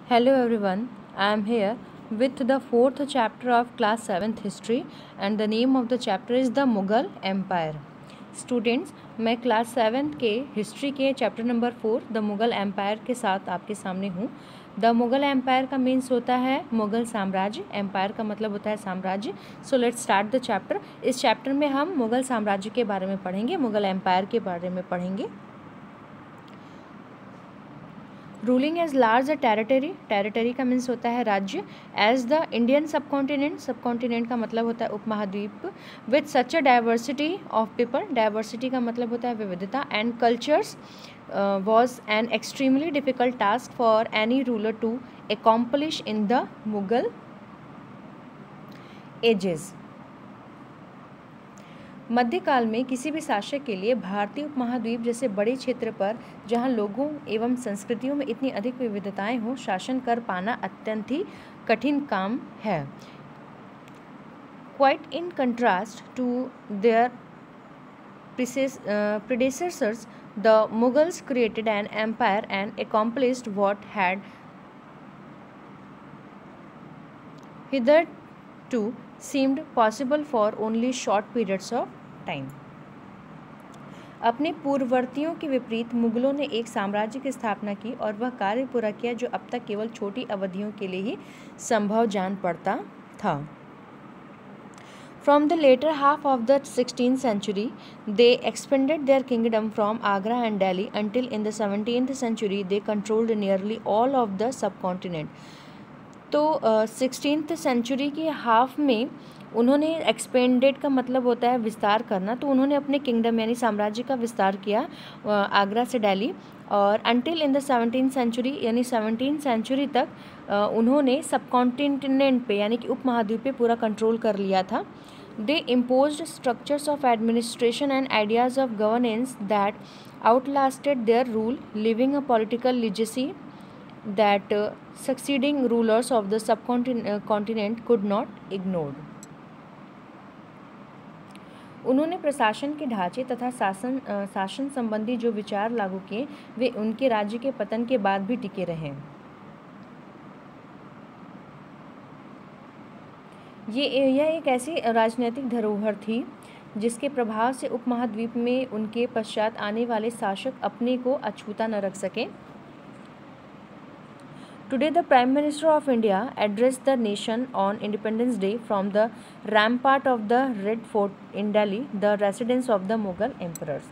Hello everyone, I am here with the fourth chapter of class 7th history and the name of the chapter is the Mughal Empire. Students, मैं class 7th के history के chapter number 4 the Mughal empire के साथ आपके सामने हूँ। The Mughal empire का means होता है मुग़ल साम्राज्य, एम्पायर का मतलब होता है साम्राज्य। So let's start the chapter. इस चैप्टर में हम मुग़ल साम्राज्य के बारे में पढ़ेंगे, मुग़ल एम्पायर के बारे में पढ़ेंगे। Ruling as large a territory, territory का मीन्स होता है राज्य। As the Indian subcontinent, subcontinent का मतलब होता है उपमहाद्वीप। With such a diversity of people, diversity का मतलब होता है विविधता। And cultures was an extremely difficult task for any ruler to accomplish in the Mughal ages. मध्यकाल में किसी भी शासक के लिए भारतीय उपमहाद्वीप जैसे बड़े क्षेत्र पर जहां लोगों एवं संस्कृतियों में इतनी अधिक विविधताएं हों, शासन कर पाना अत्यंत ही कठिन काम है। Quite in contrast to their predecessors, the Mughals created an empire and accomplished what had hitherto seemed possible for only short periods of time. अपने पूर्ववर्तियों के विपरीत मुगलों ने एक साम्राज्य की स्थापना की और वह कार्य पूरा किया जो अब तक केवल छोटी अवधियों के लिए ही संभव जान पड़ता था। From the later half of the 16th century, they expanded their kingdom from Agra and Delhi until in the 17th century they controlled nearly all of the subcontinent. तो 16th सेंचुरी के हाफ में उन्होंने expanded का मतलब होता है विस्तार करना, तो उन्होंने अपने किंगडम यानी साम्राज्य का विस्तार किया आगरा से दिल्ली, और until in the 17th century यानी 17th सेंचुरी तक उन्होंने सब कॉन्टिनेंट पे यानी कि उपमहाद्वीप पे पूरा कंट्रोल कर लिया था। They imposed structures of administration and ideas of governance that outlasted their rule, leaving a political legacy that succeeding rulers of the subcontinent could not ignore. उन्होंने प्रशासन के ढांचे तथा शासन संबंधी जो विचार लागू किए वे उनके राज्य के पतन के बाद भी टिके रहे। यह एक ऐसी राजनीतिक धरोहर थी जिसके प्रभाव से उपमहाद्वीप में उनके पश्चात आने वाले शासक अपने को अछूता न रख सके। Today, the Prime Minister of India addressed the nation on Independence Day from the rampart of the Red Fort in Delhi, the residence of the Mughal emperors.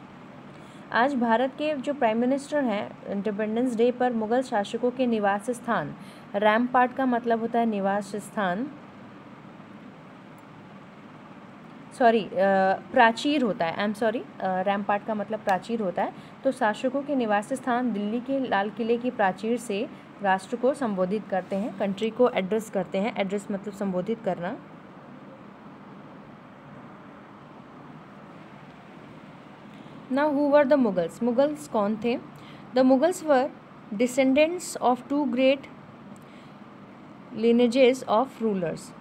आज भारत के जो प्राइम मिनिस्टर हैं इंडिपेंडेंस डे पर मुग़ल शासकों के निवास स्थान, rampart का मतलब होता है निवास स्थान, प्राचीर होता है, रैम्पार्ट का मतलब प्राचीर होता है। तो शासकों के निवास स्थान दिल्ली के लाल किले की प्राचीर से राष्ट्र को संबोधित करते हैं, कंट्री को एड्रेस करते हैं। एड्रेस मतलब संबोधित करना। Now who were the Mughals, Mughals कौन थे? The Mughals were descendants of two great lineages of rulers.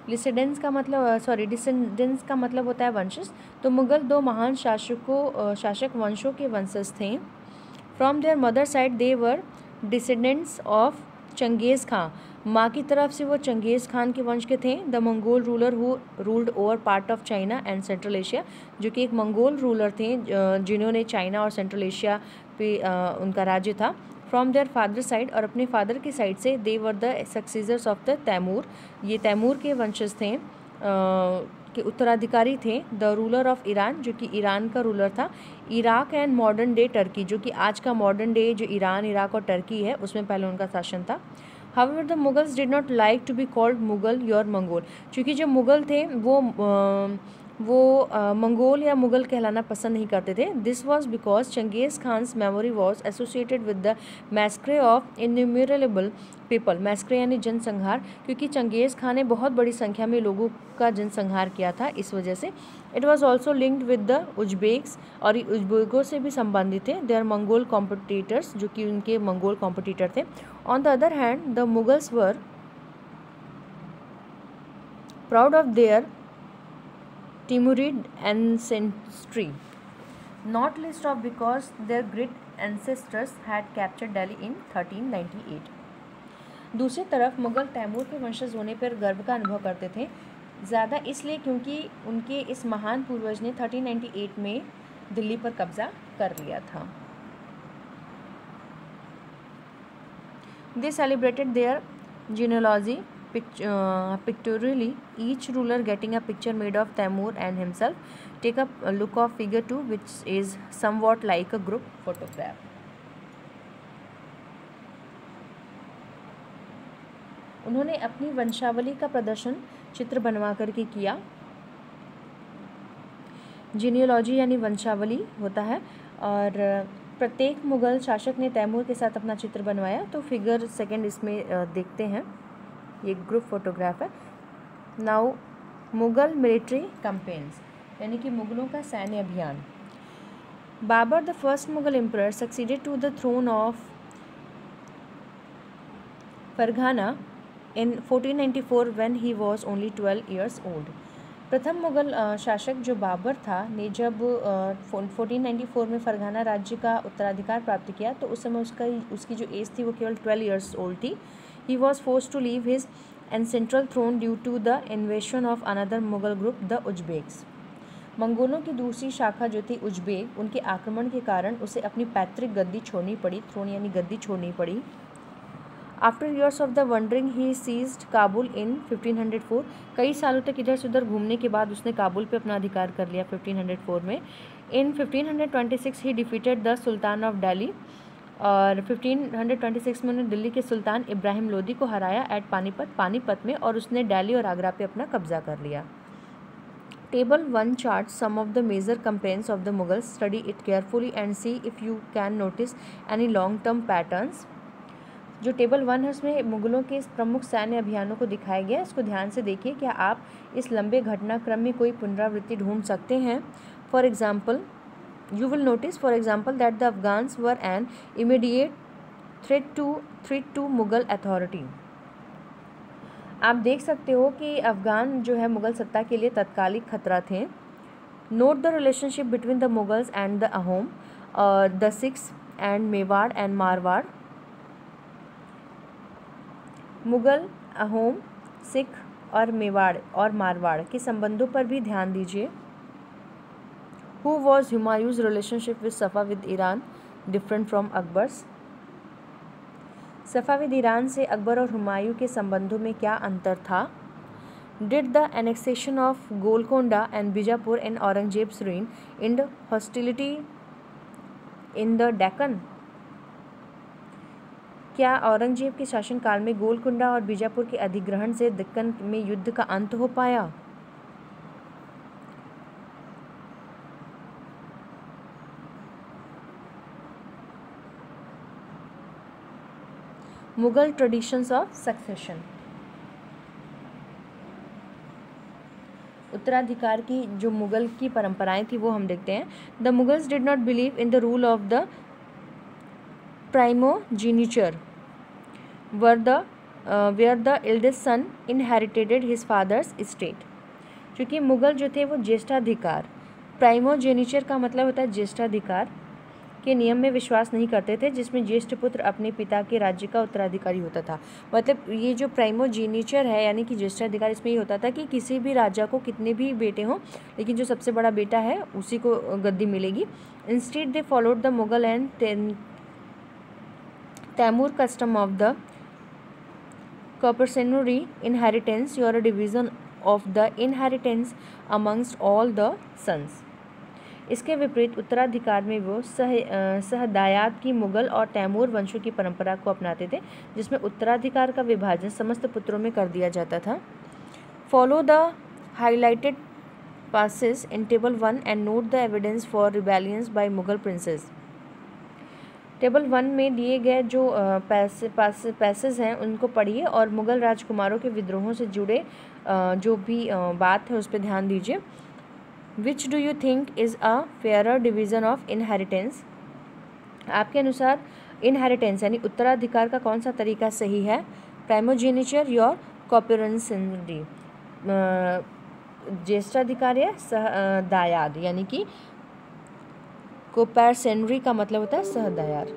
Descendants का मतलब होता है वंशज। तो मुगल दो महान शासक वंशों के वंशज थे। From their mother side they were descendants of Genghis Khan, माँ की तरफ से वो चंगेज़ खान के वंश के थे। The Mongol ruler who ruled over part of China and central Asia, जो कि एक मंगोल रूलर थे जिन्होंने चाइना और सेंट्रल एशिया पे उनका राज्य था। फ्रॉम देयर फादर साइड, और अपने फादर की साइड से they were the successors of the Timur, ये तैमूर के वंशज थे के उत्तराधिकारी थे। द रूलर ऑफ ईरान, जो कि ईरान का रूलर था। Iraq and modern day Turkey, जो कि आज का मॉडर्न डे जो ईरान, इराक और टर्की है उसमें पहले उनका शासन था। However the Mughals did not like to be called Mughal your Mongol, क्योंकि जो मुगल थे वो मंगोल या मुगल कहलाना पसंद नहीं करते थे। This was because Genghis Khan's memory was associated with the massacre of innumerable people, massacre यानी जनसंहार, क्योंकि चंगेज़ खान ने बहुत बड़ी संख्या में लोगों का जनसंहार किया था, इस वजह से। It was also linked with the Uzbeks, और उज्बेकों से भी संबंधित थे। दे आर मंगोल कॉम्पिटिटर्स, जो कि उनके मंगोल कॉम्पिटिटर थे। On the other hand the Mughals were proud of their Timurid ancestry, not least of because their great ancestors had captured Delhi in 1398. दूसरी तरफ मुग़ल तैमूर के वंशज होने पर गर्व का अनुभव करते थे, ज़्यादा इसलिए क्योंकि उनके इस महान पूर्वज ने 1398 में दिल्ली पर कब्जा कर लिया था। They celebrated their genealogy pictorially, each ruler getting a picture made of Taimur and himself. Take a look of figure 2, which is somewhat like a group photograph. उन्होंने अपनी वंशावली का प्रदर्शन चित्र बनवा करके किया। जीनियोलॉजी यानी वंशावली होता है, और प्रत्येक मुग़ल शासक ने तैमूर के साथ अपना चित्र बनवाया। तो फिगर 2 इसमें देखते हैं, ये ग्रुप फोटोग्राफ है। नाउ मुग़ल मिलिट्री कैंपेन्स यानी कि मुग़लों का सैन्य अभियान। Babur the first Mughal emperor succeeded to the throne of Ferghana in 1494 when he was only 12 years old. प्रथम मुग़ल शासक जो बाबर था ने जब 1494 में फरघाना राज्य का उत्तराधिकार प्राप्त किया, तो उस समय उसकी जो एज थी वो केवल 12 years old थी। He was forced to leave his ancestral throne due to the invasion of another Mughal group, the Uzbeks. मंगोलों की दूसरी शाखा जो थी उज्बेक, उनके आक्रमण के कारण उसे अपनी पैतृक गद्दी छोड़नी पड़ी, थ्रोन यानी गद्दी छोड़नी पड़ी। After years of the wandering he seized Kabul in 1504। कई सालों तक इधर से उधर घूमने के बाद उसने काबुल पे अपना अधिकार कर लिया 1504 में। इन 1526 ही defeated the sultan of Delhi, और 1526 में उन्होंने दिल्ली के सुल्तान इब्राहिम लोदी को हराया एट पानीपत में, और उसने दिल्ली और आगरा पे अपना कब्जा कर लिया। Table 1 charts some of the major campaigns of the Mughals. Study it carefully and see if you can notice any long-term patterns. जो टेबल 1 है उसमें मुग़लों के इस प्रमुख सैन्य अभियानों को दिखाया गया है, इसको ध्यान से देखिए। क्या आप इस लंबे घटनाक्रम में कोई पुनरावृत्ति ढूंढ सकते हैं? For example, you will notice for example that the Afghans were an immediate threat to Mughal authority. आप देख सकते हो कि अफ़गान जो है मुग़ल सत्ता के लिए तत्कालिक खतरा थे। Note the relationship between the Mughals and the Ahom, the Sikhs and Mewar and Marwar. Mughal, Ahom, Sikh और मेवाड़ और मारवाड़ के संबंधों पर भी ध्यान दीजिए। How was Humayun's relationship with Safavid Iran different from Akbar's. Safavid Iran से अकबर और हुमायूं के संबंधों में क्या अंतर था? Did the annexation of Golconda and Bijapur in Aurangzeb's reign end hostility in the Deccan. क्या औरंगजेब के शासनकाल में गोलकुंडा और बीजापुर के अधिग्रहण से दक्कन में युद्ध का अंत हो पाया? Mughal traditions of succession. उत्तराधिकार की जो मुग़ल की परंपराएं थी वो हम देखते हैं। The Mughals did not believe in the rule of the primogeniture where the eldest son inherited his father's estate. क्योंकि मुग़ल जो थे वो ज्येष्ठाधिकार, प्राइमोजेनिचर का मतलब होता है ज्येष्ठाधिकार के नियम में विश्वास नहीं करते थे, जिसमें ज्येष्ठ पुत्र अपने पिता के राज्य का उत्तराधिकारी होता था। मतलब ये जो प्राइमोजेनिचर है यानी कि ज्येष्ठाधिकार, इसमें ये होता था कि किसी भी राजा को कितने भी बेटे हों, लेकिन जो सबसे बड़ा बेटा है उसी को गद्दी मिलेगी। Instead they followed the Mughal and Timur custom of the coparcenary inheritance or division of the inheritance amongst all the sons. इसके विपरीत उत्तराधिकार में वो सहदायात की मुग़ल और तैमूर वंशों की परंपरा को अपनाते थे, जिसमें उत्तराधिकार का विभाजन समस्त पुत्रों में कर दिया जाता था। Follow the highlighted passes in table 1 and note the evidence for rebellions by Mughal princes. Table 1 में दिए गए जो पैसेज हैं उनको पढ़िए और मुग़ल राजकुमारों के विद्रोहों से जुड़े जो भी बात है उस पर ध्यान दीजिए। Which do you think is a fairer division of inheritance. आपके अनुसार इनहेरिटेंस यानी उत्तराधिकार का कौन सा तरीका सही है? प्राइमोजेनिचर या कॉर्पोरेशनरी, ज्येष्ठाधिकार या सहदायाद, यानी कि कोपैरसेनरी का मतलब होता है सहदायार।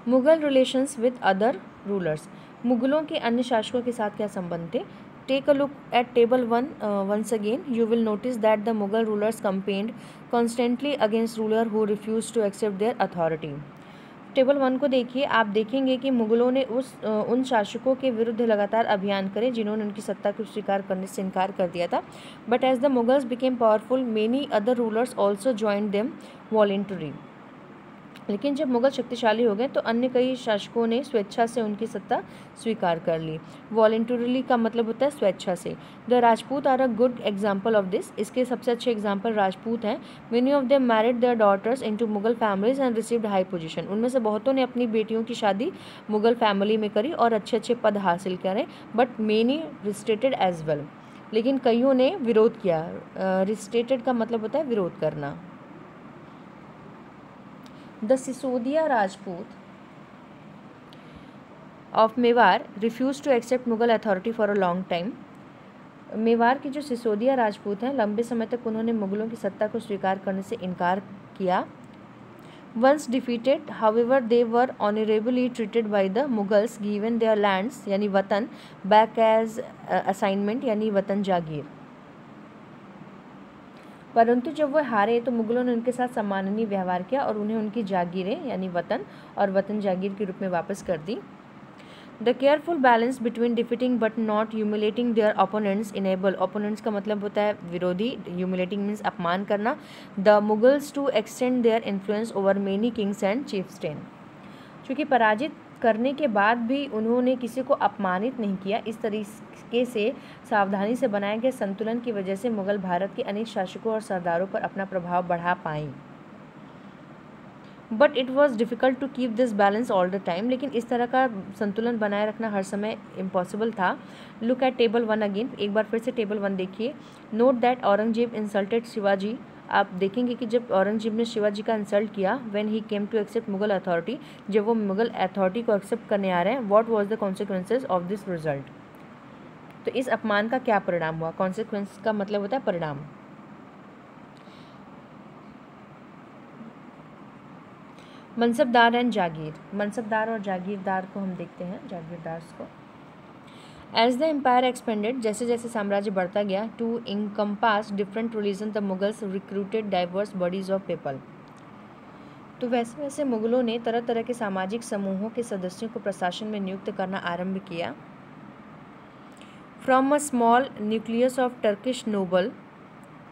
Mughal relations with other rulers, मुगलों के अन्य शासकों के साथ क्या संबंध थे? Take a look at table 1 once again. You will notice that the Mughal rulers campaigned constantly against ruler who refused to accept their authority. Table 1 को देखिए, आप देखेंगे कि मुगलों ने उन शासकों के विरुद्ध लगातार अभियान करे जिन्होंने उनकी सत्ता को स्वीकार करने से इनकार कर दिया था. But as the Mughals became powerful many other rulers also join them voluntary. लेकिन जब मुगल शक्तिशाली हो गए तो अन्य कई शासकों ने स्वेच्छा से उनकी सत्ता स्वीकार कर ली. वॉलेंटरीली का मतलब होता है स्वेच्छा से. The Rajput are a good example of this. इसके सबसे अच्छे एग्जाम्पल राजपूत हैं. Many of them married their daughters into Mughal families and received high position. उनमें से बहुतों ने अपनी बेटियों की शादी मुगल फैमिली में करी और अच्छे अच्छे पद हासिल करें. But many resisted as well. लेकिन कईयों ने विरोध किया. रिस्ट्रेटेड का मतलब होता है विरोध करना. The Sisodia Rajput of Mewar refused to accept Mughal authority for a long time. Mewar के जो सिसोदिया राजपूत हैं लंबे समय तक उन्होंने मुगलों की सत्ता को स्वीकार करने से इनकार किया. Once defeated, however, they were honorably treated by the Mughals, given their lands यानी वतन back as assignment यानी वतन जागीर. परंतु जब वो हारे तो मुगलों ने उनके साथ सम्माननीय व्यवहार किया और उन्हें उनकी जागीरें यानी वतन और वतन जागीर के रूप में वापस कर दी. The careful balance between defeating but not humiliating their opponents enabled. Opponents का मतलब होता है विरोधी. ह्यूमिलेटिंग मीन्स अपमान करना. The Mughals to extend their influence over many kings and chieftain. चूँकि पराजित करने के बाद भी उन्होंने किसी को अपमानित नहीं किया. इस तरीके से सावधानी से बनाए गए संतुलन की वजह से मुगल भारत के अनेक शासकों और सरदारों पर अपना प्रभाव बढ़ा पाएं. But it was difficult to keep this balance all the time. लेकिन इस तरह का संतुलन बनाए रखना हर समय इम्पॉसिबल था. Look at table 1 again. एक बार फिर से टेबल 1 देखिए. Note that Aurangzeb insulted Shivaji. आप देखेंगे कि जब औरंगजेब ने शिवाजी का इंसल्ट किया when he came to accept Mughal authority, जब वो मुगल अथॉरिटी को एक्सेप्ट करने आ रहे हैं, what was the consequences of this result. तो इस अपमान का क्या परिणाम हुआ? कॉन्सिक्वेंस का मतलब होता है परिणाम. मनसबदार एंड जागीर. मनसबदार और जागीरदार को हम देखते हैं. जागीरदार को एज द एम्पायर एक्सपेंडेड, जैसे जैसे साम्राज्य बढ़ता गया, to encompass different religion the Mughals recruited diverse bodies of people. तो वैसे वैसे मुगलों ने तरह तरह के सामाजिक समूहों के सदस्यों को प्रशासन में नियुक्त करना आरंभ किया. From a small nucleus of Turkish noble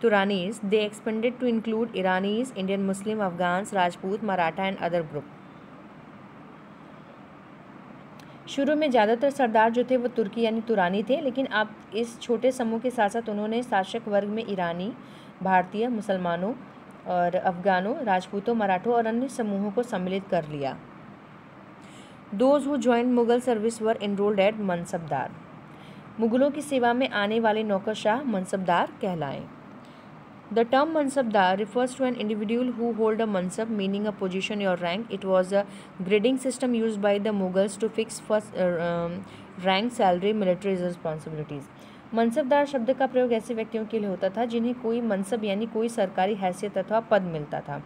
Turanis, they expanded to include Iranis, Indian Muslim, Afghans, Rajput, Maratha and other group. शुरू में ज़्यादातर सरदार जो थे वो तुर्की यानी तुरानी थे, लेकिन अब इस छोटे समूह के साथ साथ उन्होंने शासक वर्ग में ईरानी, भारतीय, मुसलमानों और अफगानों, राजपूतों, मराठों और अन्य समूहों को सम्मिलित कर लिया. Those who joined Mughal service were enrolled at mansabdar. मुगलों की सेवा में आने वाले नौकरशाह mansabdar कहलाएं. The term Mansabdar refers to an individual who hold a mansab, meaning a position or rank. It was a grading system used by the Mughals to fix first rank, salary, military responsibilities. Mansabdar शब्द का प्रयोग ऐसे व्यक्तियों के लिए होता था जिन्हें कोई मनसब यानी कोई सरकारी हैसियत अथवा पद मिलता था.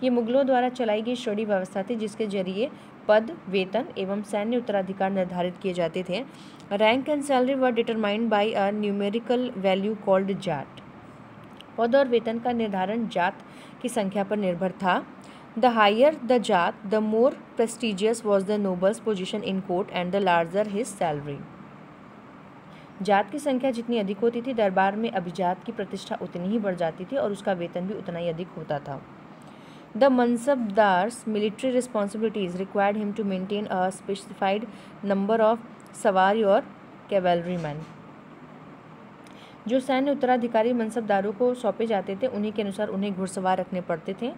ये मुगलों द्वारा चलाई गई श्रेणी व्यवस्था थी जिसके जरिए पद, वेतन एवं सैन्य उत्तराधिकार निर्धारित किए जाते थे. Rank and salary were determined by a numerical value called Jat. पद और वेतन का निर्धारण जात की संख्या पर निर्भर था. द हायर द जात the more prestigious was the nobles position in court and the larger his salary. जात की संख्या जितनी अधिक होती थी दरबार में अभिजात की प्रतिष्ठा उतनी ही बढ़ जाती थी और उसका वेतन भी उतना ही अधिक होता था. The mansabdar's military responsibilities required him to maintain a specified number of sawari और कैवेलरी मैन. जो सैन्य उत्तराधिकारी मनसबदारों को सौंपे जाते थे उन्हीं के अनुसार उन्हें घुड़सवार रखने पड़ते थे.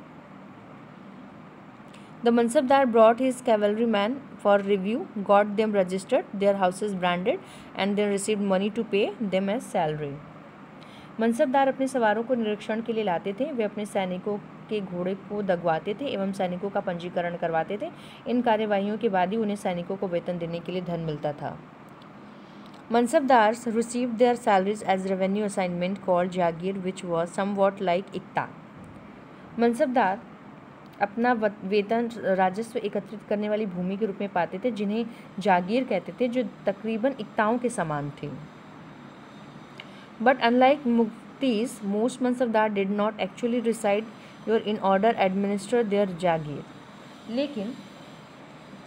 The mansabdar brought his cavalry men for review, got them registered, their horses branded and then received money to pay them as salary. Mansabdar अपने सवारों को निरीक्षण के लिए लाते थे. वे अपने सैनिकों के घोड़े को दगवाते थे एवं सैनिकों का पंजीकरण करवाते थे. इन कार्यवाहियों के बाद ही उन्हें सैनिकों को वेतन देने के लिए धन मिलता था. Mansabdars received their salaries as revenue assignment called Jagir, which was somewhat like Ikta. Mansabdar अपना वेतन राजस्व एकत्रित करने वाली भूमि के रूप में पाते थे, जिन्हें जागीर कहते थे, जो तकरीबन इक्ताओं के समान थी। But unlike muqtis, most mansabdar did not actually reside or in order administer their jagir. लेकिन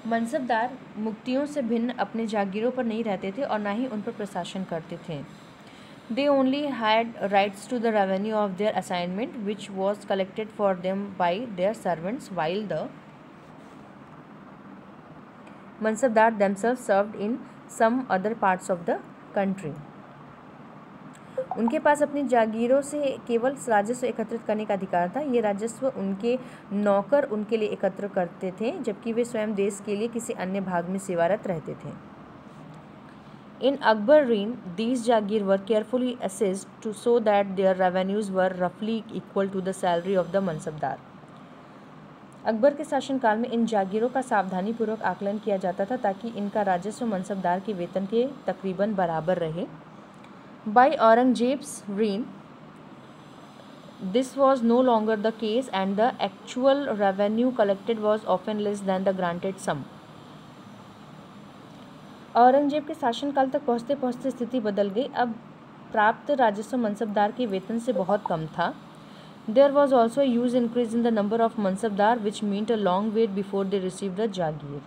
मनसबदार मुफ्तियों से भिन्न अपने जागीरों पर नहीं रहते थे और ना ही उन पर प्रशासन करते थे। They only had rights to the revenue of their assignment, which was collected for them by their servants, while the Mansabdar themselves served in some other parts of the country. उनके पास अपनी जागीरों से केवल राजस्व एकत्रित करने का अधिकार था। ये राजस्व उनके नौकर उनके लिए एकत्र करते थे, जबकि वे स्वयं देश के लिए किसी अन्य भाग में सेवारत रहते थे। In Akbar reign, these Jagir were carefully assessed so that their revenues were roughly equal to the salary of the Mansabdar. Akbar के शासनकाल में इन जागीरों का सावधानीपूर्वक आकलन किया जाता था ताकि इनका राजस्व मनसबदार के वेतन के तकरीबन बराबर रहे। By Aurangzeb's reign, this was no longer the case and the actual revenue collected was often less than the granted sum. Aurangzeb के शासनकाल तक पहुँचते पहुँचते स्थिति बदल गई। अब प्राप्त राजस्व मनसबदार के वेतन से बहुत कम था। There was also huge increase in the number of mansabdar which meant a long wait before they receive the jagir.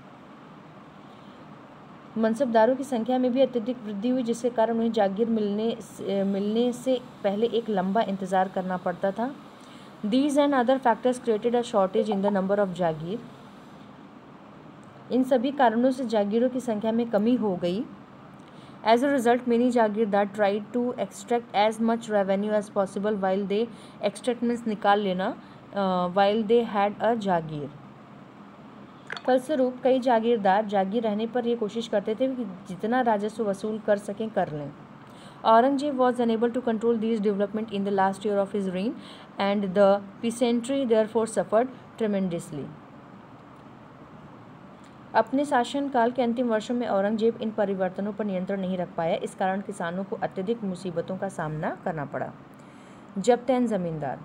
मनसबदारों की संख्या में भी अत्यधिक वृद्धि हुई, जिसके कारण उन्हें जागीर मिलने से पहले एक लंबा इंतज़ार करना पड़ता था। These and other factors created a shortage in the number of jagir. इन सभी कारणों से जागीरों की संख्या में कमी हो गई। As a result many jagirdar tried to extract as much revenue as possible while they extract means निकाल लेना वाइल दे हैड अ जागीर। फलस्वरूप कई जागीरदार जागीर रहने पर ये कोशिश करते थे कि जितना राजस्व वसूल कर सकें कर लें। Aurangzeb was unable to control these development in the last year of his reign and the peasantry therefore suffered tremendously. अपने शासनकाल के अंतिम वर्षों में औरंगजेब इन परिवर्तनों पर नियंत्रण नहीं रख पाया। इस कारण किसानों को अत्यधिक मुसीबतों का सामना करना पड़ा। Zabt and zamindar.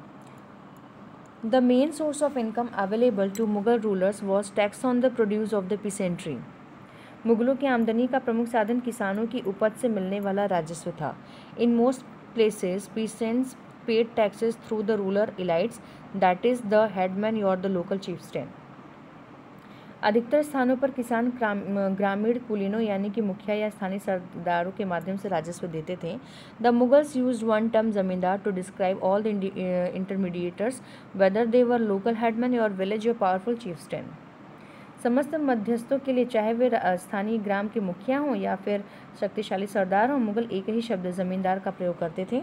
The main source of income available to Mughal rulers was tax on the produce of the peasantry. मुगलों की आमदनी का प्रमुख साधन किसानों की उपज से मिलने वाला राजस्व था। In most places peasants paid taxes through the ruler elites, that is the headman or the local chieftain. अधिकतर स्थानों पर किसान ग्रामीण कुलीनों यानी कि मुखिया या स्थानीय सरदारों के माध्यम से राजस्व देते थे। The Mughals used one term zamindar to describe all the intermediaries whether they were local headman और विलेज और पावरफुल चीफ्टेन। समस्त मध्यस्थों के लिए, चाहे वे स्थानीय ग्राम के मुखिया हों या फिर शक्तिशाली सरदार हों, मुगल एक ही शब्द जमींदार का प्रयोग करते थे।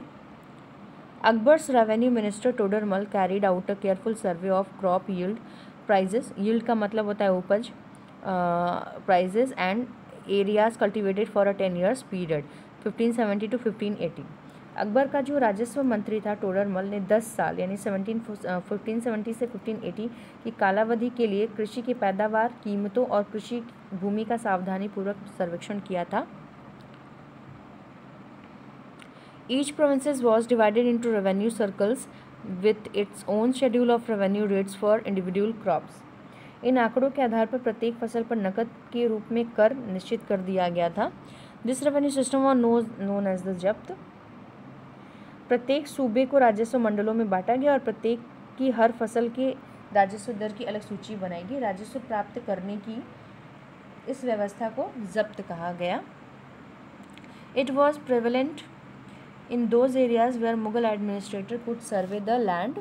Akbar's revenue minister Todarmal carried out a careful survey of crop yield prices. Yield का मतलब होता है उपज, prices and areas cultivated for a 10 years period 1570 to 1580। Akbar का जो राजस्व मंत्री था टोडरमल ने 10 साल यानी 1570 से 1580 की कालावधि के लिए कृषि की पैदावार, कीमतों और कृषि भूमि का सावधानीपूर्वक सर्वेक्षण किया था। Each provinces was divided into revenue circles with its own schedule of revenue rates for individual crops. इन आंकड़ों के आधार पर प्रत्येक फसल पर नकद के रूप में कर निश्चित कर दिया गया था। This revenue system was known as the zabt. प्रत्येक सूबे को राजस्व मंडलों में बांटा गया और प्रत्येक की हर फसल के राजस्व दर की अलग सूची बनाई गई। राजस्व प्राप्त करने की इस व्यवस्था को जब्त कहा गया। It was prevalent in those areas where Mughal administrator could survey the land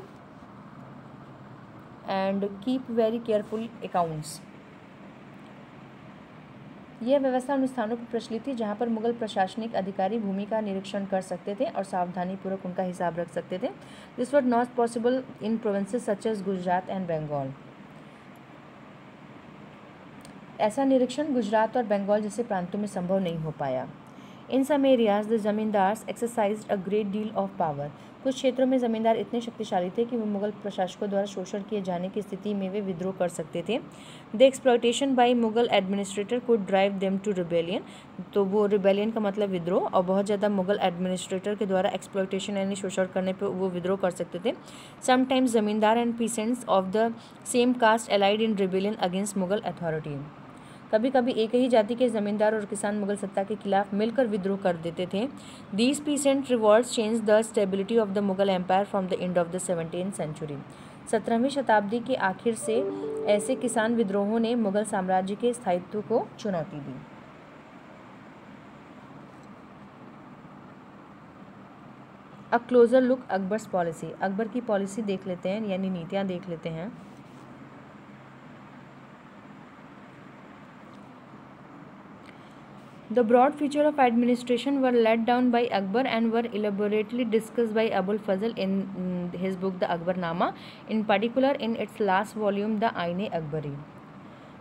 and keep very careful accounts. यह व्यवस्था उन स्थानों पर प्रचलित थी जहाँ पर मुगल प्रशासनिक अधिकारी भूमि का निरीक्षण कर सकते थे और सावधानीपूर्वक उनका हिसाब रख सकते थे। This was not possible in provinces such as Gujarat and Bengal. ऐसा निरीक्षण गुजरात और बंगाल जैसे प्रांतों में संभव नहीं हो पाया। In some areas the zamindars exercised a great deal of power. कुछ क्षेत्रों में ज़मींदार इतने शक्तिशाली थे कि वे मुगल प्रशासकों द्वारा शोषण किए जाने की स्थिति में वे विद्रोह कर सकते थे। The exploitation by Mughal administrator could drive them to rebellion. तो वो रिबेलियन का मतलब विद्रोह, और बहुत ज़्यादा मुगल एडमिनिस्ट्रेटर के द्वारा एक्सप्लॉयटेशन यानी शोषण करने पर वो विद्रोह कर सकते थे। Sometimes zamindar and peasants of the same caste allied in rebellion against Mughal authority. कभी कभी एक ही जाति के जमींदार और किसान मुगल सत्ता के खिलाफ मिलकर विद्रोह कर देते थे। These peasant revolts change the stability of the Mughal empire from the end of the 17th century. 17वीं शताब्दी के आखिर से ऐसे किसान विद्रोहों ने मुगल साम्राज्य के स्थायित्व को चुनौती दी। A closer look Akbar's policy. Akbar की पॉलिसी देख लेते हैं, यानी नीतियाँ देख लेते हैं। The broad feature of administration were laid down by Akbar and were elaborately discussed by Abul Fazl in his book The Akbarnama, in particular in its last volume The Ain-e-Akbari।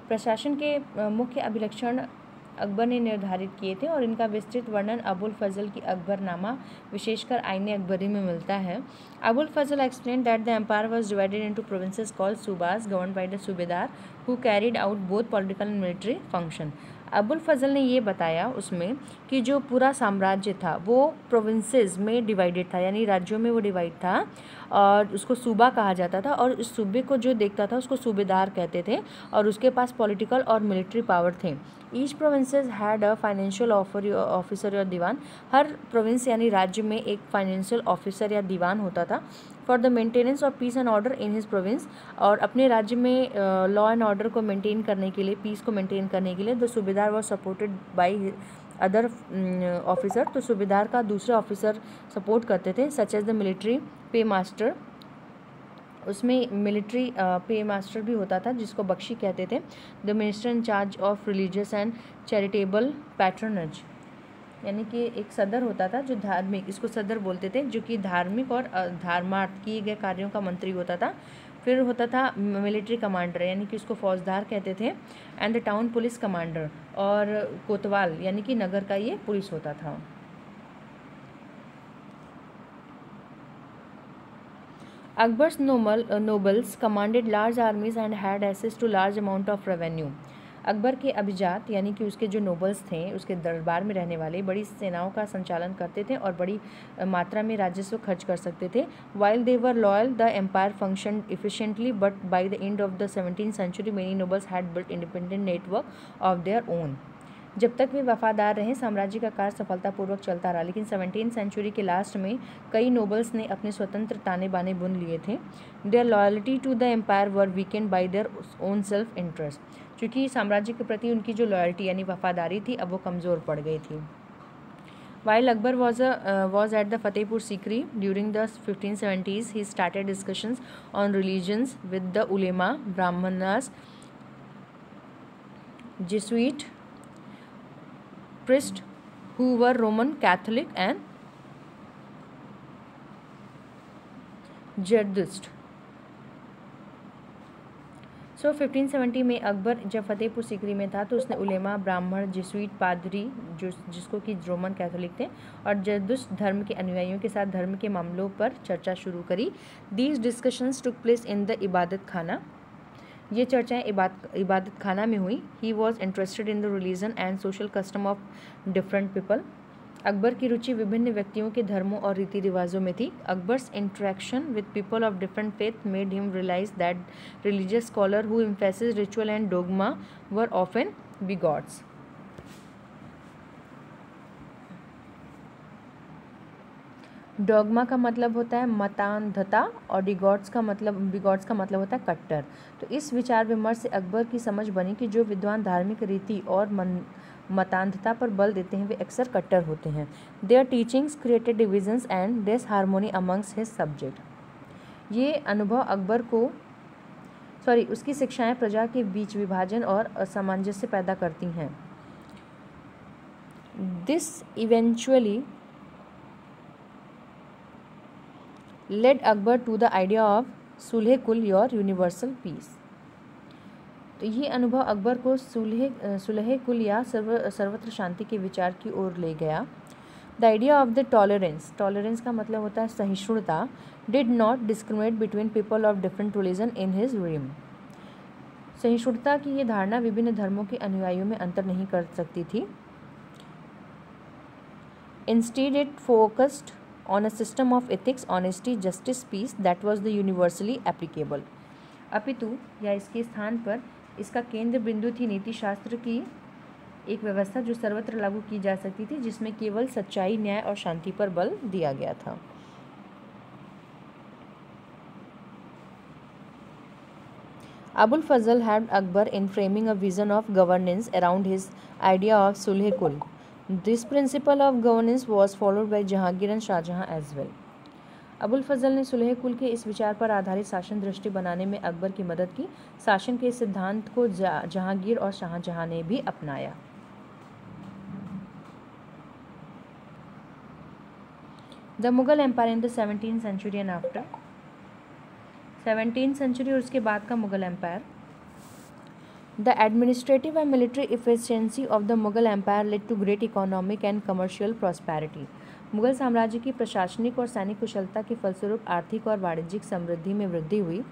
प्रशासन के मुख्य अभिलक्षण अकबर ने निर्धारित किए थे और इनका विस्तृत वर्णन अबुल फजल की अकबरनामा विशेषकर आईन-ए-अकबरी में मिलता है। Abul Fazl explain that the empire was divided into provinces called subas govern by the subedar who carried out both political and military function. Abul Fazl ने ये बताया उसमें कि जो पूरा साम्राज्य था वो प्रोविंसेस में डिवाइडेड था, यानी राज्यों में वो डिवाइड था, और उसको सूबा कहा जाता था, और इस सूबे को जो देखता था उसको सूबेदार कहते थे, और उसके पास पॉलिटिकल और मिलिट्री पावर थे। Each provinces had a financial officer या दीवान। हर प्रोविंस यानी राज्य में एक फाइनेंशियल ऑफिसर या दीवान होता था for the maintenance of peace and order in his province. और अपने राज्य में लॉ एंड ऑर्डर को मेंटेन करने के लिए, पीस को मेंटेन करने के लिए the subedar was supported by other officer. तो सूबेदार का दूसरे ऑफिसर सपोर्ट करते थे, such as the military paymaster. उसमें मिलिट्री पे मास्टर भी होता था जिसको बख्शी कहते थे। The minister in charge of religious and charitable patronage, यानी कि एक सदर होता था जो धार्मिक, इसको सदर बोलते थे, जो कि धार्मिक और धर्मार्थ किए गए कार्यों का मंत्री होता था। फिर होता था मिलिट्री कमांडर, यानी कि उसको फौजदार कहते थे, and the town police commander, और कोतवाल यानी कि नगर का ये पुलिस होता था। Akbar's nobles commanded large armies and had access to large amount of revenue। Akbar के अभिजात यानी कि उसके जो नोबल्स थे, उसके दरबार में रहने वाले, बड़ी सेनाओं का संचालन करते थे और बड़ी मात्रा में राजस्व खर्च कर सकते थे। While they were loyal the empire function efficiently, but by the end of the 17th century many nobles had built independent network of their own. जब तक वे वफादार रहे साम्राज्य का कार्य सफलतापूर्वक चलता रहा, लेकिन 17th सेंचुरी के लास्ट में कई नोबल्स ने अपने स्वतंत्र ताने बाने बुन लिए थे। Their loyalty to the empire were weakened by their own self interest. क्योंकि साम्राज्य के प्रति उनकी जो लॉयल्टी यानी वफादारी थी अब वो कमज़ोर पड़ गई थी। While Akbar was at the Fatehpur Sikri during the 1570s, he started discussions on religions with the ulema, brahmanas, Jesuit priests who were Roman Catholic and Zerdust। सो 1570 में अकबर जब फतेहपुर सीकरी में था तो उसने उलेमा, ब्राह्मण, जेसुइट पादरी जिसको कि रोमन कैथोलिक थे, और जरदुश्त धर्म के अनुयायियों के साथ धर्म के मामलों पर चर्चा शुरू करी। These discussions took place in the इबादत खाना। ये चर्चाएँ इबादत खाना में हुई। He was interested in the religion and social custom of different people. Akbar की रुचि विभिन्न व्यक्तियों के धर्मों और रीति रिवाजों में थी। Akbar's interaction with people of different faith made him realise that religious scholar who emphasis ritual and dogma were often bigots. Dogma का मतलब होता है मतांधता और बिगॉट्स का मतलब होता है कट्टर। तो इस विचार विमर्श से अकबर की समझ बनी कि जो विद्वान धार्मिक रीति और मतांधता पर बल देते हैं वे अक्सर कट्टर होते हैं। Their teachings created divisions and disharmony amongst his subject. ये अनुभव अकबर को उसकी शिक्षाएं प्रजा के बीच विभाजन और असामंजस्य पैदा करती हैं। This eventually led Akbar to the idea of sulh kul or universal peace. तो ये अनुभव अकबर को सुलह कुल या सर्वत्र शांति के विचार की ओर ले गया। The idea of the tolerance का मतलब होता है सहिष्णुता, did not discriminate between people of different religion in his realm. सहिष्णुता की ये धारणा विभिन्न धर्मों के अनुयायियों में अंतर नहीं कर सकती थी। Instead it focused on a system of ethics, honesty, justice, peace that was the universally applicable. अपितु या इसके स्थान पर इसका केंद्र बिंदु थी नीति शास्त्र की एक व्यवस्था जो सर्वत्र लागू की जा सकती थी, जिसमें केवल सच्चाई, न्याय और शांति पर बल दिया गया था। Abul Fazl helped Akbar in framing a vision of governance around his idea of Sulh-e-Kul. This principle of governance was followed by Jahangir and Shahjahan as well. Abul Fazl ने सुलह कुल के इस विचार पर आधारित शासन दृष्टि बनाने में अकबर की मदद की। शासन के सिद्धांत को जहांगीर और शाहजहां ने भी अपनाया। The Mughal empire in the 17th century and after. 17th century और उसके बाद का Mughal empire. The administrative and military efficiency of the Mughal empire led to great economic and commercial prosperity. Mughal साम्राज्य की प्रशासनिक और सैनिक कुशलता के फलस्वरूप आर्थिक और वाणिज्यिक समृद्धि में वृद्धि हुई।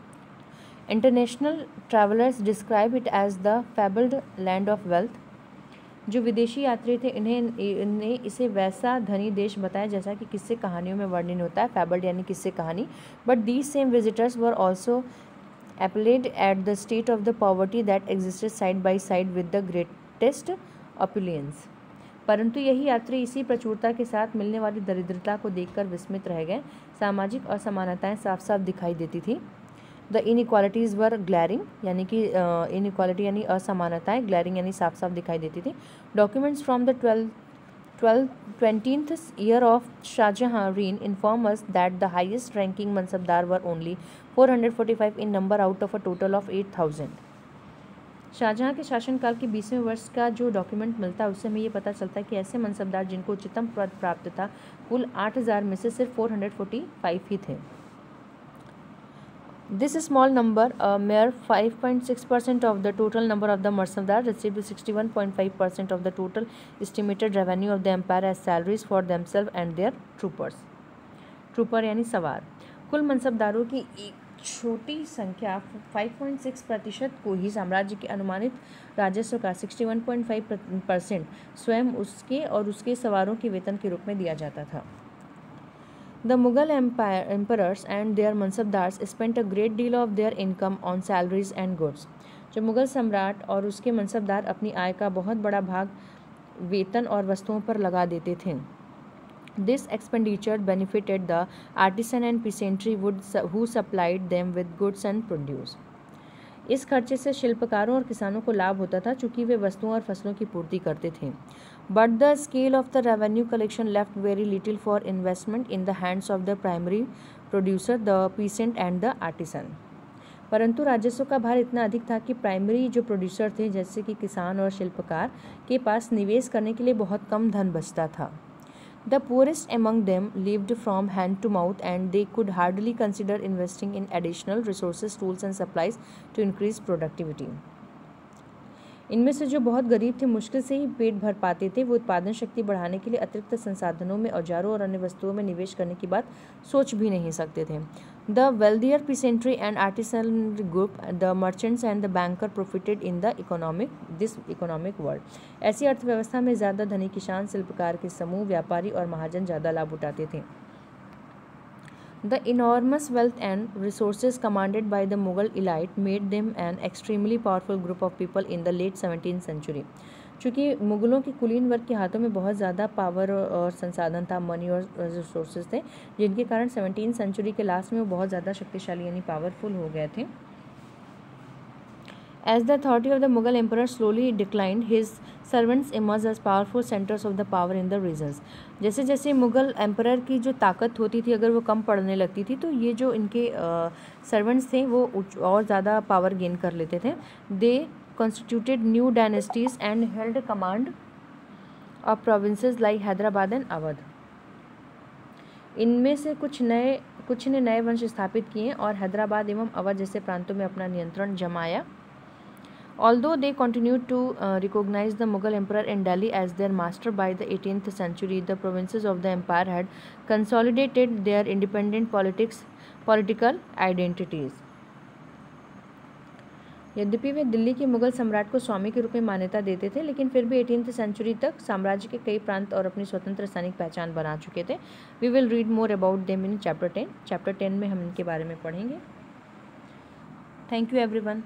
International travellers describe it as the fabled land of wealth. जो विदेशी यात्री थे इन्हें इसे वैसा धनी देश बताया जैसा कि किस्से कहानियों में वर्णन होता है, फेबल्ड यानी किस्से कहानी। But these same visitors were also appalled at the state of the poverty that existed side by side with the greatest opulence। परंतु यही यात्री इसी प्रचुरता के साथ मिलने वाली दरिद्रता को देखकर विस्मित रह गए। सामाजिक असमानताएं साफ साफ दिखाई देती थी। द इनइक्वालिटीज़ वर ग्लैरिंग, यानी कि इनइक्वालिटी यानी असमानताएं, ग्लैरिंग यानी साफ साफ दिखाई देती थी। Documents from the 20th year of Shahjahan reign inform us that the highest ranking mansabdar were only 445 in number out of a total of 8,000। Shahjahan के शासनकाल के 20वें वर्ष का जो डॉक्यूमेंट मिलता है उससे हमें ये पता चलता है कि ऐसे मनसबदार जिनको उच्चतम पद प्राप्त था कुल 8,000 में से सिर्फ 445 ही थे। This small number, a mere 5.6% of the total number of the mansabdar, received 61.5% of the total estimated revenue of the empire as salaries for themselves and their troopers। Trooper यानी सवार। कुल मनसबदारों की एक छोटी संख्या 5.6% को ही साम्राज्य के अनुमानित राजस्व का 61.5% स्वयं उसके और उसके सवारों के वेतन के रूप में दिया जाता था। The Mughal emperors and their mansabdars spent a great deal of their income on salaries and goods। जब मुगल सम्राट और उसके मनसबदार अपनी आय का बहुत बड़ा भाग वेतन और वस्तुओं पर लगा देते थे। This expenditure benefited the artisan and peasantry who supplied them with goods and produce। इस खर्चे से शिल्पकारों और किसानों को लाभ होता था चूँकि वे वस्तुओं और फसलों की पूर्ति करते थे। But the scale of the revenue collection left very little for investment in the hands of the primary producer, the peasant and the artisan। परंतु राजस्व का भार इतना अधिक था कि प्राइमरी जो प्रोड्यूसर थे जैसे कि किसान और शिल्पकार के पास निवेश करने के लिए बहुत कम धन बचता था। The poorest among them lived from hand to mouth and they could hardly consider investing in additional resources, tools and supplies to increase productivity। इनमें से जो बहुत गरीब थे मुश्किल से ही पेट भर पाते थे। वो उत्पादन शक्ति बढ़ाने के लिए अतिरिक्त संसाधनों में, औजारों और अन्य वस्तुओं में निवेश करने की बात सोच भी नहीं सकते थे। The wealthier peasantry and artisan group, the merchants and the banker profited in the economic world. ऐसी अर्थव्यवस्था में ज़्यादा धनी किसान, शिल्पकार के समूह, व्यापारी और महाजन ज़्यादा लाभ उठाते थे। The enormous wealth and resources commanded by the Mughal elite made them an extremely powerful group of people in the late 17th century। चूँकि मुग़लों के कुलीन वर्ग के हाथों में बहुत ज़्यादा पावर और संसाधन था, मनी और रिसोर्सेज थे, जिनके कारण 17th सेंचुरी के लास्ट में वो बहुत ज़्यादा शक्तिशाली यानी पावरफुल हो गए थे। As the authority of the Mughal emperor slowly declined, his servants emerged as powerful centers of the power in the regions। जैसे जैसे मुग़ल एम्परर की जो ताकत होती थी अगर वो कम पड़ने लगती थी तो ये जो इनके सर्वेंट्स थे वो और ज़्यादा पावर गेन कर लेते थे। दे constituted new dynasties and held command of provinces like Hyderabad and Awadh. इनमें से कुछ ने नए वंश स्थापित किए और हैदराबाद एवं अवध जैसे प्रांतों में अपना नियंत्रण जमाया Although they continued to recognize the Mughal emperor in Delhi as their master by the 18th century, the provinces of the empire had consolidated their independent political identities. यद्यपि वे दिल्ली के मुगल सम्राट को स्वामी के रूप में मान्यता देते थे, लेकिन फिर भी 18th सेंचुरी तक साम्राज्य के कई प्रांत और अपनी स्वतंत्र स्थानिक पहचान बना चुके थे. We will read more about them in chapter 10. Chapter 10 में हम इनके बारे में पढ़ेंगे. Thank you everyone.